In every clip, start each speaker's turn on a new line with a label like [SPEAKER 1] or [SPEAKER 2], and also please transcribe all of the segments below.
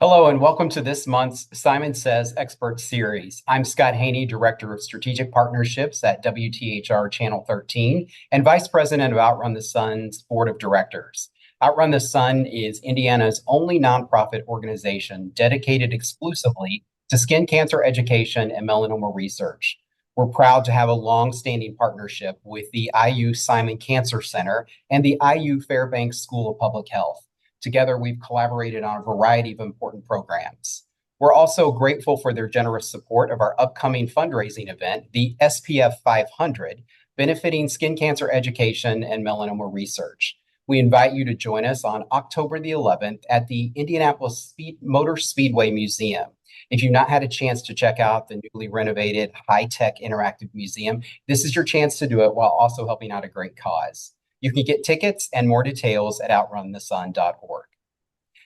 [SPEAKER 1] Hello, and welcome to this month's Simon Says Expert Series. I'm Scott Haney, Director of Strategic Partnerships at WTHR Channel 13 and Vice President of Outrun the Sun's Board of Directors. Outrun the Sun is Indiana's only nonprofit organization dedicated exclusively to skin cancer education and melanoma research. We're proud to have a long-standing partnership with the IU Simon Cancer Center and the IU Fairbanks School of Public Health. Together, we've collaborated on a variety of important programs. We're also grateful for their generous support of our upcoming fundraising event, the SPF 500, benefiting skin cancer education and melanoma research. We invite you to join us on October the 11th at the Indianapolis Motor Speedway Museum. If you've not had a chance to check out the newly renovated high-tech interactive museum, this is your chance to do it while also helping out a great cause. You can get tickets and more details at outrunthesun.org.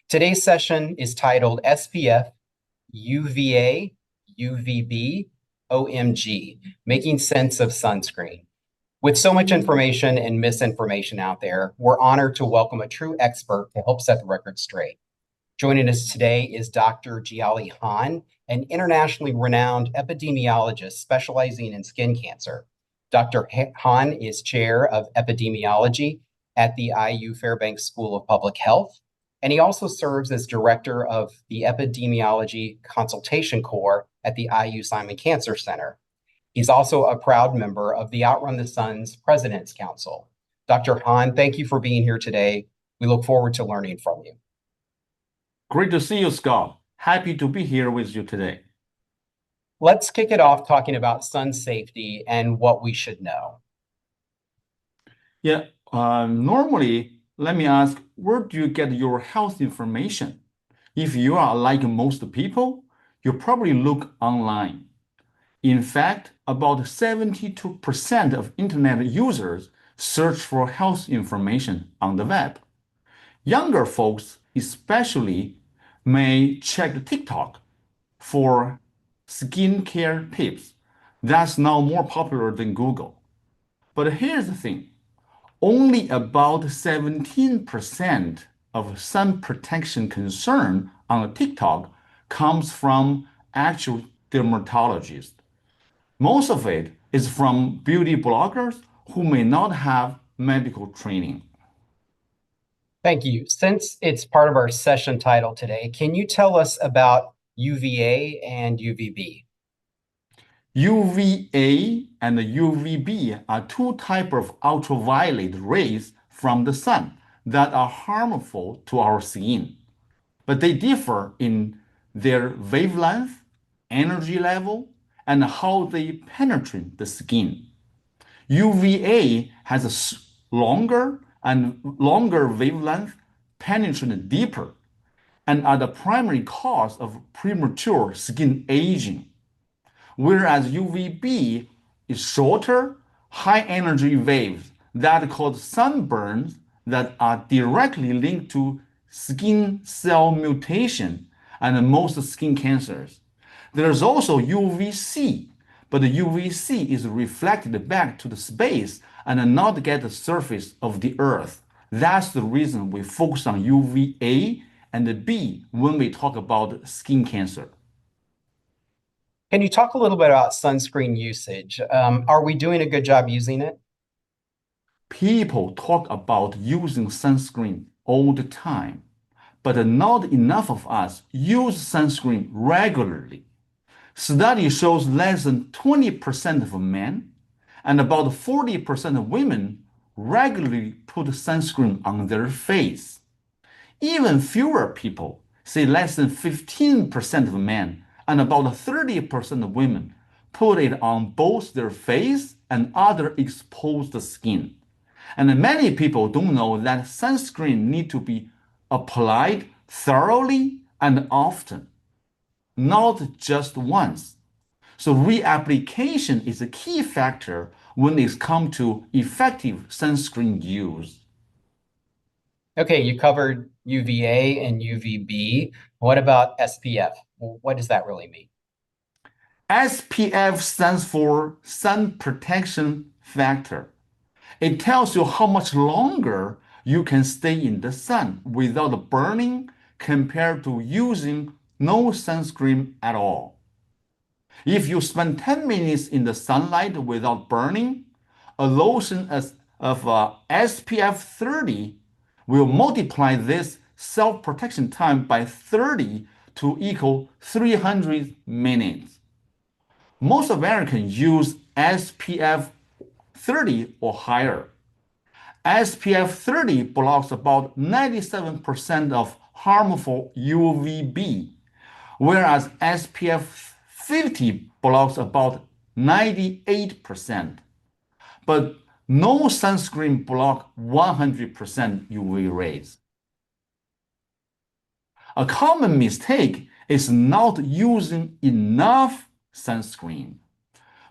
[SPEAKER 1] Today's session is titled SPF, UVA, UVB, OMG, Making Sense of Sunscreen. With so much information and misinformation out there, we're honored to welcome a true expert to help set the record straight. Joining us today is Dr. Jiali Han, an internationally renowned epidemiologist specializing in skin cancer. Dr. Han is chair of epidemiology at the IU Fairbanks School of Public Health, and he also serves as director of the Epidemiology Consultation Corps at the IU Simon Cancer Center. He's also a proud member of the Outrun the Sun's President's Council. Dr. Han, thank you for being here today. We look forward to learning from you.
[SPEAKER 2] Great to see you, Scott. Happy to be here with you today.
[SPEAKER 1] Let's kick it off talking about sun safety and what we should know.
[SPEAKER 2] Normally, let me ask, where do you get your health information? If you are like most people, you probably look online. In fact, about 72% of internet users search for health information on the web. Younger folks especially may check TikTok for skincare tips. That's now more popular than Google. But here's the thing. Only about 17% of sun protection concern on TikTok comes from actual dermatologists. Most of it is from beauty bloggers who may not have medical training.
[SPEAKER 1] Thank you. Since it's part of our session title today, can you tell us about UVA and UVB?
[SPEAKER 2] UVA and UVB are two types of ultraviolet rays from the sun that are harmful to our skin, but they differ in their wavelength, energy level, and how they penetrate the skin. UVA has a longer wavelength, penetrate deeper, and are the primary cause of premature skin aging. Whereas UVB is shorter, high-energy waves that cause sunburns that are directly linked to skin cell mutation and most skin cancers. There's also UVC, but the UVC is reflected back to the space and not get the surface of the earth. That's the reason we focus on UVA and the B when we talk about skin cancer.
[SPEAKER 1] Can you talk a little bit about sunscreen usage? Are we doing a good job using it?
[SPEAKER 2] People talk about using sunscreen all the time, but not enough of us use sunscreen regularly. Study shows less than 20% of men and about 40% of women regularly put sunscreen on their face. Even fewer people, say less than 15% of men and about 30% of women, put it on both their face and other exposed skin. And many people don't know that sunscreen need to be applied thoroughly and often, not just once. So reapplication is a key factor when it comes to effective sunscreen use.
[SPEAKER 1] Okay, you covered UVA and UVB. What about SPF? What does that really mean?
[SPEAKER 2] SPF stands for sun protection factor. It tells you how much longer you can stay in the sun without burning, compared to using no sunscreen at all. If you spend 10 minutes in the sunlight without burning, a lotion of SPF 30 will multiply this self-protection time by 30 to equal 300 minutes. Most Americans use SPF 30 or higher. SPF 30 blocks about 97% of harmful UVB, whereas SPF 50 blocks about 98%. But no sunscreen blocks 100% UV rays. A common mistake is not using enough sunscreen.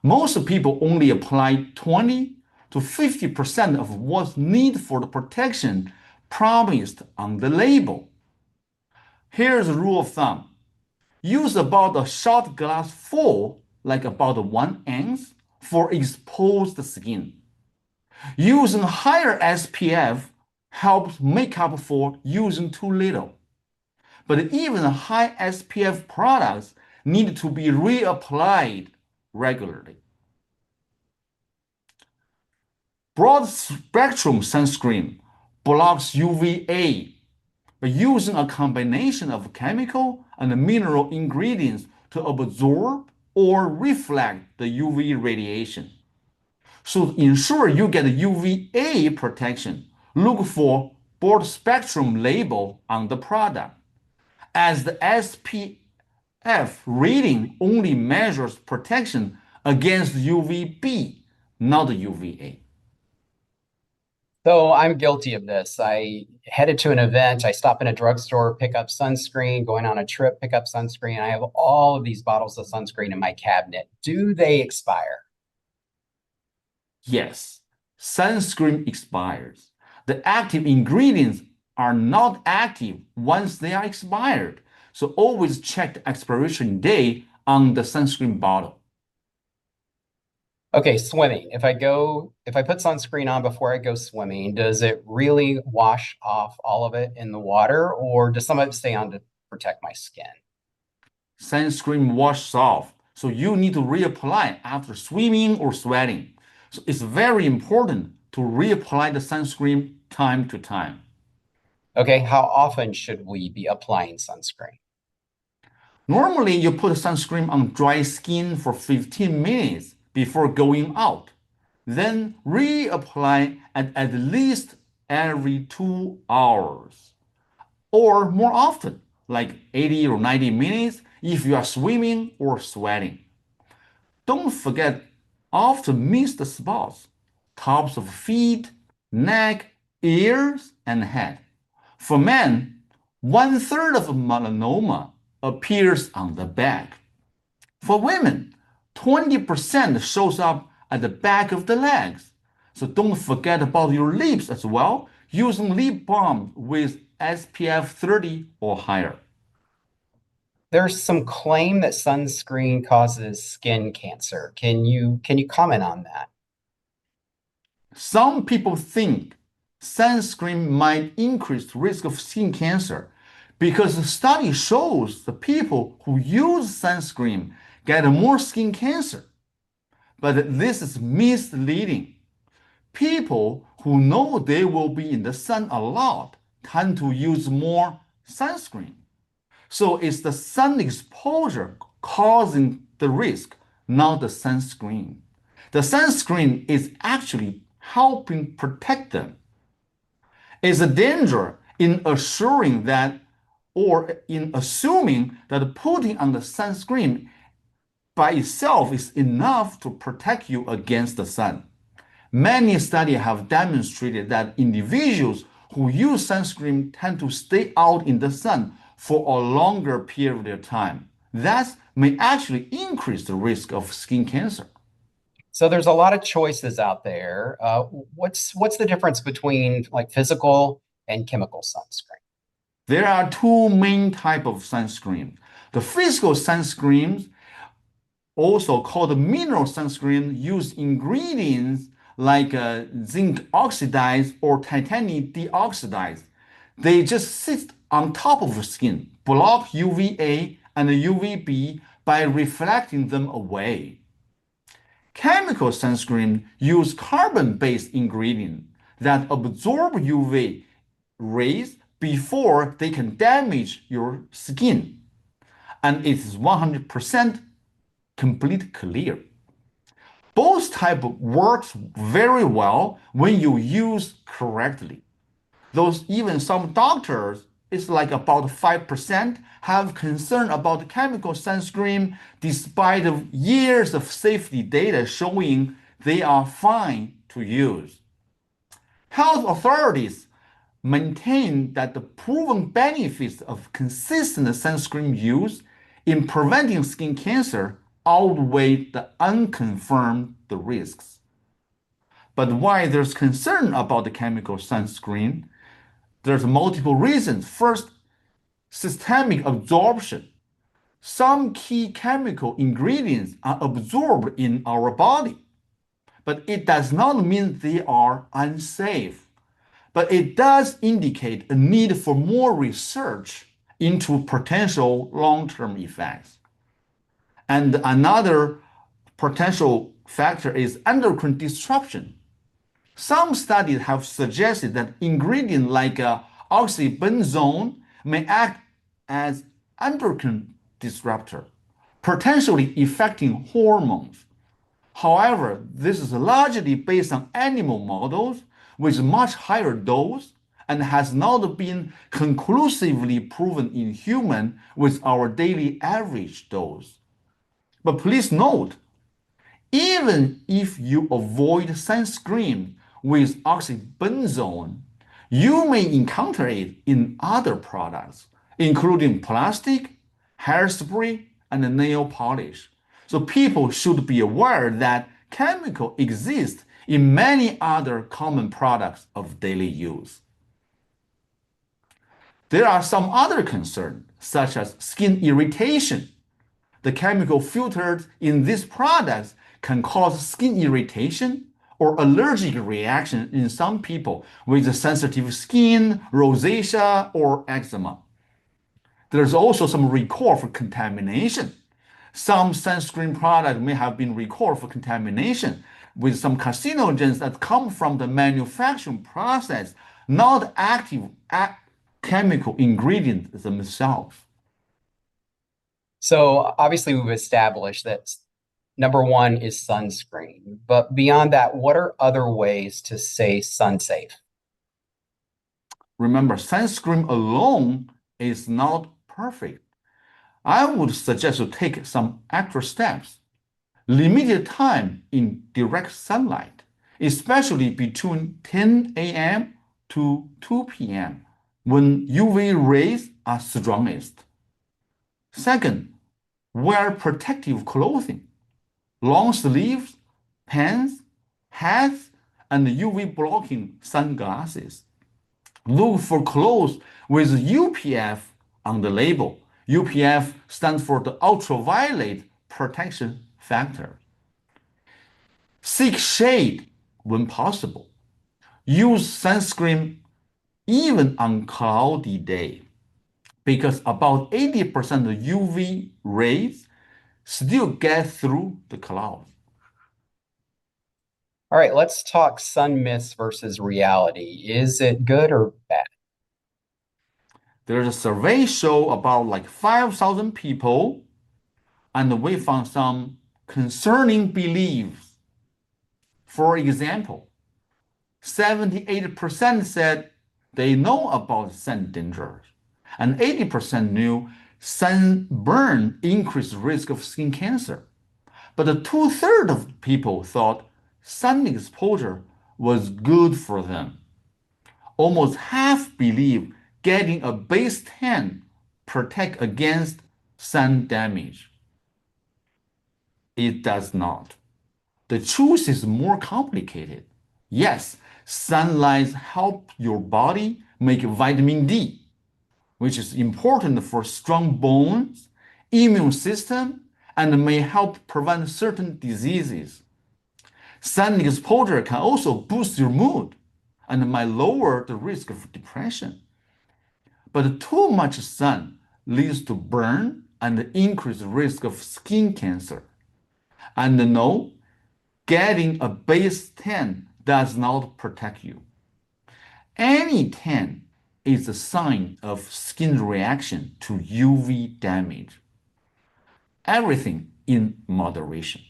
[SPEAKER 2] Most people only apply 20 to 50% of what's needed for the protection promised on the label. Here's a rule of thumb. Use about a shot glass full, like about 1 ounce, for exposed skin. Using higher SPF helps make up for using too little. But even high SPF products need to be reapplied regularly. Broad spectrum sunscreen blocks UVA by using a combination of chemical and mineral ingredients to absorb or reflect the UV radiation. So to ensure you get UVA protection, look for broad spectrum label on the product, as the SPF rating only measures protection against UVB, not UVA.
[SPEAKER 1] So I'm guilty of this. I headed to an event, I stop in a drugstore, pick up sunscreen, going on a trip, pick up sunscreen. I have all of these bottles of sunscreen in my cabinet. Do they expire?
[SPEAKER 2] Yes, sunscreen expires. The active ingredients are not active once they are expired. So always check the expiration date on the sunscreen bottle.
[SPEAKER 1] Okay, swimming. If I put sunscreen on before I go swimming, does it really wash off all of it in the water, or does some of it stay on to protect my skin?
[SPEAKER 2] Sunscreen washes off, so you need to reapply after swimming or sweating. So it's very important to reapply the sunscreen time to time.
[SPEAKER 1] Okay, how often should we be applying sunscreen?
[SPEAKER 2] Normally, you put sunscreen on dry skin for 15 minutes before going out. Then reapply at least every 2 hours or more often, like 80 or 90 minutes if you are swimming or sweating. Don't forget often missed spots, tops of feet, neck, ears, and head. For men, 1/3 of melanoma appears on the back. For women, 20% shows up at the back of the legs. So don't forget about your lips as well, using lip balm with SPF 30 or higher.
[SPEAKER 1] There's some claim that sunscreen causes skin cancer. Can you comment on that?
[SPEAKER 2] Some people think sunscreen might increase risk of skin cancer because the study shows the people who use sunscreen get more skin cancer. But this is misleading. People who know they will be in the sun a lot tend to use more sunscreen. So it's the sun exposure causing the risk, not the sunscreen. The sunscreen is actually helping protect them. It's a danger in assuring that or in assuming that putting on the sunscreen by itself is enough to protect you against the sun. Many studies have demonstrated that individuals who use sunscreen tend to stay out in the sun for a longer period of time. That may actually increase the risk of skin cancer.
[SPEAKER 1] So there's a lot of choices out there. What's the difference between like physical and chemical sunscreen?
[SPEAKER 2] There are two main types of sunscreen. The physical sunscreens, also called mineral sunscreen, use ingredients like zinc oxidized or titanium dioxide. They just sit on top of the skin, block UVA and UVB by reflecting them away. Chemical sunscreen use carbon-based ingredients that absorb UV rays before they can damage your skin, and it is 100% complete clear. Both type works very well when you use correctly. Those even some doctors, it's like about 5% have concern about chemical sunscreen despite of years of safety data showing they are fine to use. Health authorities maintain that the proven benefits of consistent sunscreen use in preventing skin cancer outweigh the unconfirmed risks. But why there's concern about the chemical sunscreen? There's multiple reasons. First, systemic absorption. Some key chemical ingredients are absorbed in our body, but it does not mean they are unsafe. But it does indicate a need for more research into potential long-term effects. And another potential factor is endocrine disruption. Some studies have suggested that ingredients like oxybenzone may act as endocrine disruptor, potentially affecting hormones. However, this is largely based on animal models with much higher dose and has not been conclusively proven in human with our daily average dose. But please note, even if you avoid sunscreen with oxybenzone, you may encounter it in other products, including plastic, hairspray, and nail polish. So people should be aware that chemical exists in many other common products of daily use. There are some other concerns, such as skin irritation. The chemical filtered in these products can cause skin irritation or allergic reaction in some people with sensitive skin, rosacea, or eczema. There's also some recall for contamination. Some sunscreen products may have been recalled for contamination with some carcinogens that come from the manufacturing process, not active chemical ingredients themselves.
[SPEAKER 1] So obviously we've established that number one is sunscreen, but beyond that, what are other ways to stay sun safe?
[SPEAKER 2] Remember, sunscreen alone is not perfect. I would suggest to take some extra steps. Limited time in direct sunlight, especially between 10 a.m. to 2 p.m. when UV rays are strongest. Second, wear protective clothing, long sleeves, pants, hats, and UV blocking sunglasses. Look for clothes with UPF on the label. UPF stands for the ultraviolet protection factor. Seek shade when possible. Use sunscreen even on cloudy day because about 80% of UV rays still get through the clouds.
[SPEAKER 1] All right, let's talk sun myths versus reality. Is it good or bad?
[SPEAKER 2] There's a survey show about like 5,000 people, and we found some concerning beliefs. For example, 78% said they know about sun dangers, and 80% knew sunburn increased risk of skin cancer. But two-thirds of people thought sun exposure was good for them. Almost half believe getting a base tan protect against sun damage. It does not. The truth is more complicated. Yes, sunlight helps your body make vitamin D, which is important for strong bones, immune system, and may help prevent certain diseases. Sun exposure can also boost your mood and might lower the risk of depression. But too much sun leads to burn and increased risk of skin cancer. And no, getting a base tan does not protect you. Any tan is a sign of skin reaction to UV damage. Everything in moderation.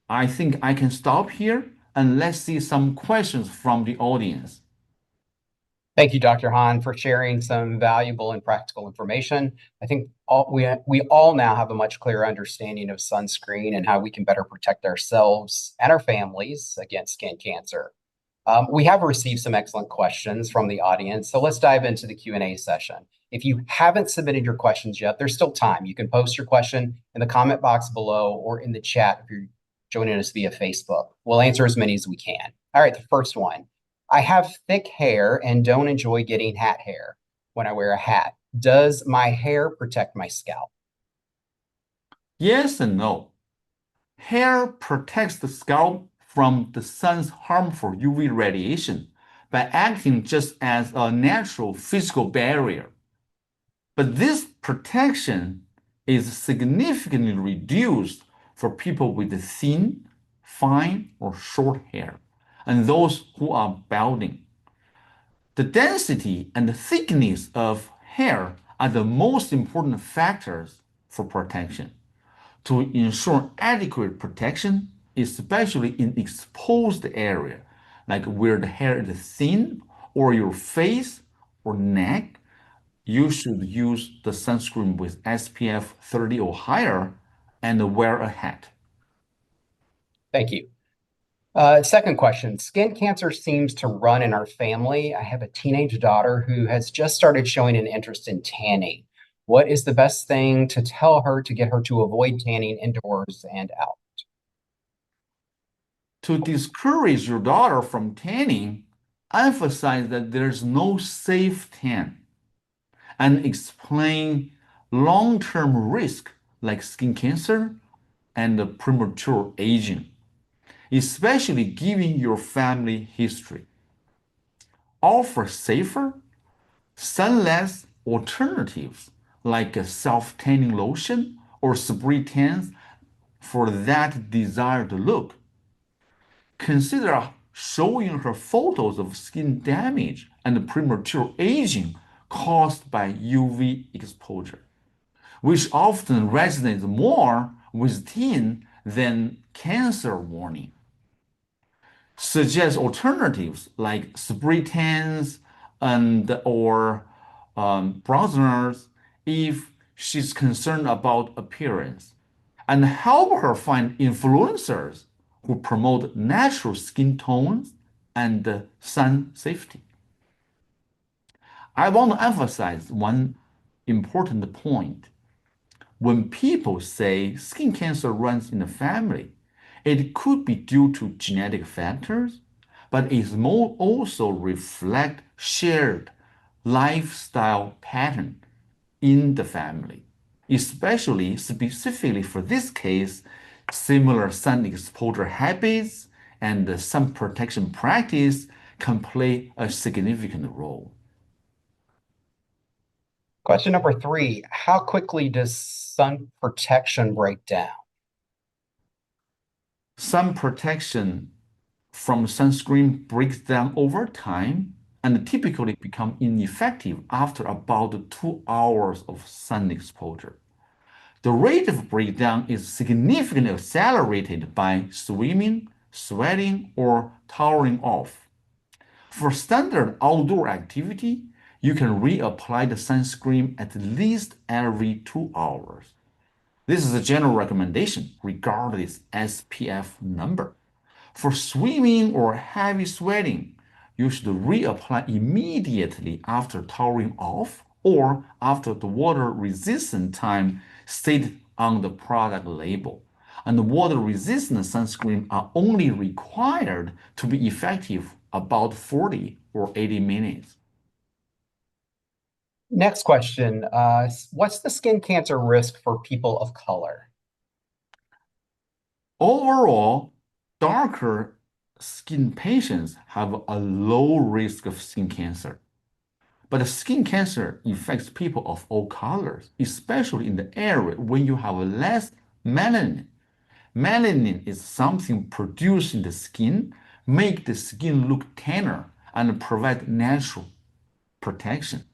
[SPEAKER 2] I think I can stop here and let's see some questions from the audience.
[SPEAKER 1] Thank you, Dr. Han, for sharing some valuable and practical information. I think we all now have a much clearer understanding of sunscreen and how we can better protect ourselves and our families against skin cancer. We have received some excellent questions from the audience, so let's dive into the Q&A session. If you haven't submitted your questions yet, there's still time. You can post your question in the comment box below or in the chat if you're joining us via Facebook. We'll answer as many as we can. All right, the first one. I have thick hair and don't enjoy getting hat hair when I wear a hat. Does my hair protect my scalp?
[SPEAKER 2] Yes and no. Hair protects the scalp from the sun's harmful UV radiation by acting just as a natural physical barrier. But this protection is significantly reduced for people with thin, fine, or short hair, and those who are balding. The density and the thickness of hair are the most important factors for protection. To ensure adequate protection, especially in exposed area, like where the hair is thin or your face or neck, you should use the sunscreen with SPF 30 or higher and wear a hat.
[SPEAKER 1] Thank you. Second question, skin cancer seems to run in our family. I have a teenage daughter who has just started showing an interest in tanning. What is the best thing to tell her to get her to avoid tanning indoors and out?
[SPEAKER 2] To discourage your daughter from tanning, emphasize that there's no safe tan and explain long-term risk like skin cancer and premature aging, especially given your family history. Offer safer, sunless alternatives like a self-tanning lotion or spray tans for that desired look. Consider showing her photos of skin damage and premature aging caused by UV exposure, which often resonates more with teens than cancer warning. Suggest alternatives like spray tans and or bronzers if she's concerned about appearance, and help her find influencers who promote natural skin tones and sun safety. I want to emphasize one important point. When people say skin cancer runs in the family, it could be due to genetic factors, but it may also reflect shared lifestyle pattern in the family. Especially specifically for this case, similar sun exposure habits and sun protection practice can play a significant role.
[SPEAKER 1] Question number 3, how quickly does sun protection break down?
[SPEAKER 2] Sun protection from sunscreen breaks down over time and typically become ineffective after about 2 hours of sun exposure. The rate of breakdown is significantly accelerated by swimming, sweating, or towering off. For standard outdoor activity, you can reapply the sunscreen at least every 2 hours. This is a general recommendation regardless SPF number. For swimming or heavy sweating, you should reapply immediately after towering off or after the water resistant time stated on the product label. And water resistant sunscreen are only required to be effective about 40 or 80 minutes.
[SPEAKER 1] Next question, what's the skin cancer risk for people of color?
[SPEAKER 2] Overall, darker skin patients have a low risk of skin cancer. But skin cancer affects people of all colors, especially in the area when you have less melanin. Melanin is something produced in the skin, make the skin look tanner and provide natural protection.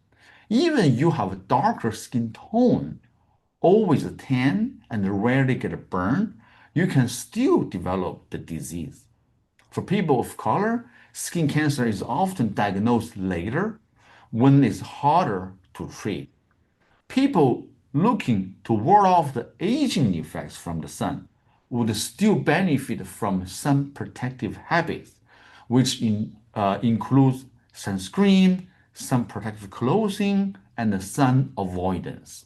[SPEAKER 2] Even you have a darker skin tone, always tan and rarely get burned, you can still develop the disease. For people of color, skin cancer is often diagnosed later when it's harder to treat. People looking to ward off the aging effects from the sun would still benefit from sun protective habits, which includes sunscreen, sun protective clothing, and sun avoidance.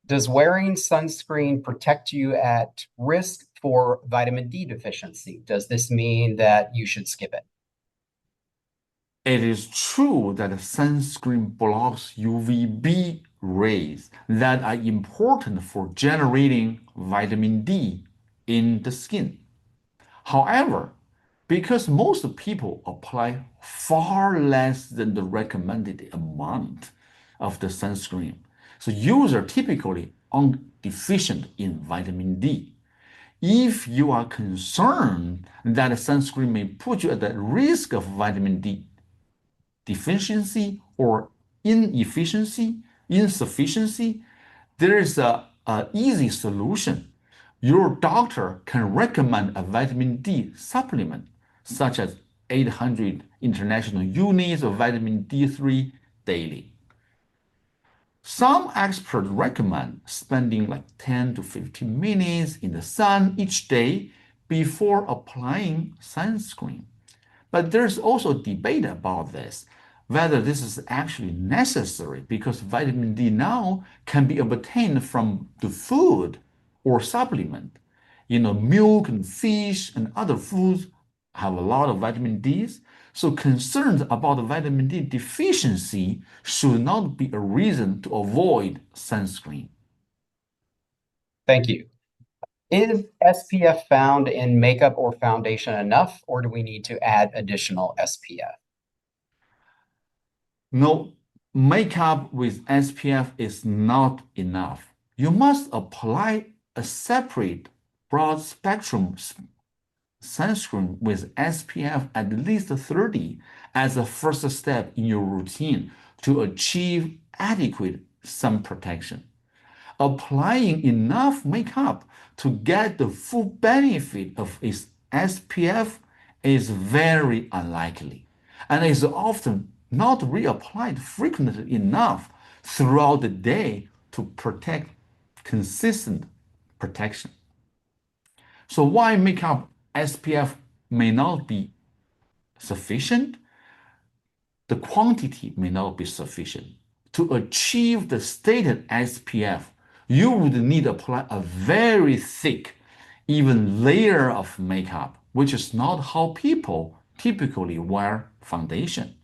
[SPEAKER 1] Does wearing sunscreen protect you at risk for vitamin D deficiency? Does this mean that you should skip it?
[SPEAKER 2] It is true that sunscreen blocks UVB rays that are important for generating vitamin D in the skin. However, because most people apply far less than the recommended amount of the sunscreen, so users typically are deficient in vitamin D. If you are concerned that sunscreen may put you at the risk of vitamin D deficiency or insufficiency, there is a easy solution. Your doctor can recommend a vitamin D supplement, such as 800 international units of vitamin D3 daily. Some experts recommend spending like 10 to 15 minutes in the sun each day before applying sunscreen. But there's also debate about this, whether this is actually necessary because vitamin D now can be obtained from the food or supplement. Milk and fish and other foods have a lot of vitamin Ds. So concerns about vitamin D deficiency should not be a reason to avoid sunscreen.
[SPEAKER 1] Thank you. Is SPF found in makeup or foundation enough, or do we need to add additional SPF?
[SPEAKER 2] No, makeup with SPF is not enough. You must apply a separate broad spectrum sunscreen with SPF at least 30 as a first step in your routine to achieve adequate sun protection. Applying enough makeup to get the full benefit of its SPF is very unlikely and is often not reapplied frequently enough throughout the day to protect consistent protection. So why makeup SPF may not be sufficient? The quantity may not be sufficient. To achieve the stated SPF, you would need to apply a very thick, even layer of makeup, which is not how people typically wear foundation.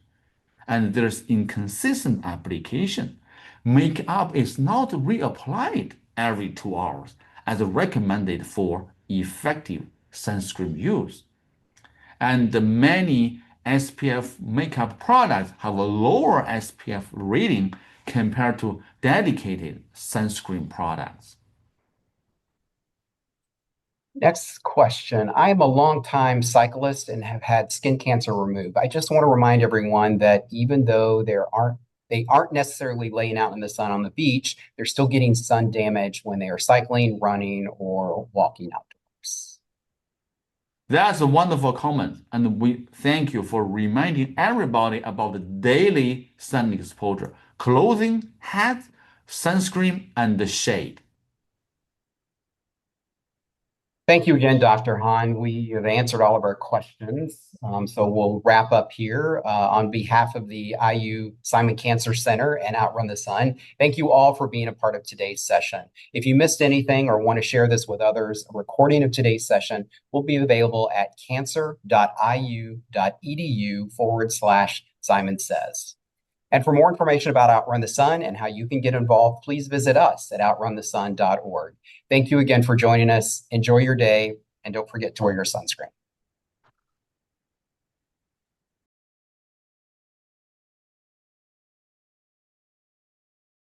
[SPEAKER 2] And there's inconsistent application. Makeup is not reapplied every 2 hours as recommended for effective sunscreen use. And many SPF makeup products have a lower SPF rating compared to dedicated sunscreen products.
[SPEAKER 1] Next question. I am a longtime cyclist and have had skin cancer removed. I just want to remind everyone that even though they aren't necessarily laying out in the sun on the beach, they're still getting sun damage when they are cycling, running, or walking outdoors.
[SPEAKER 2] That's a wonderful comment, and we thank you for reminding everybody about the daily sun exposure, clothing, hat, sunscreen, and the shade.
[SPEAKER 1] Thank you again, Dr. Han. We have answered all of our questions. So we'll wrap up here on behalf of the IU Simon Cancer Center and Outrun the Sun. Thank you all for being a part of today's session. If you missed anything or want to share this with others, a recording of today's session will be available at cancer.iu.edu/Simon Says. And for more information about Outrun the Sun and how you can get involved, please visit us at outrunthesun.org. Thank you again for joining us. Enjoy your day, and don't forget to wear your sunscreen.